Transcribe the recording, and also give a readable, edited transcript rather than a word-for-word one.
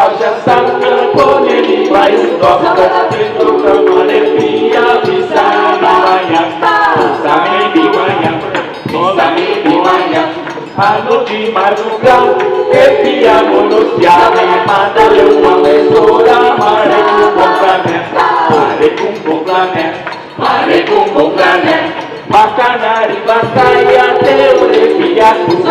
Pasha Sangha Poneli Bayu Dokter Pintu Kamalevia Bisa Diwayang Sami Diwayang Sami Diwayang Anu di Maruga Epia Manusia Madale Wame Soda Mare Kumpung Planet Maka dari Basaya Teori Biaku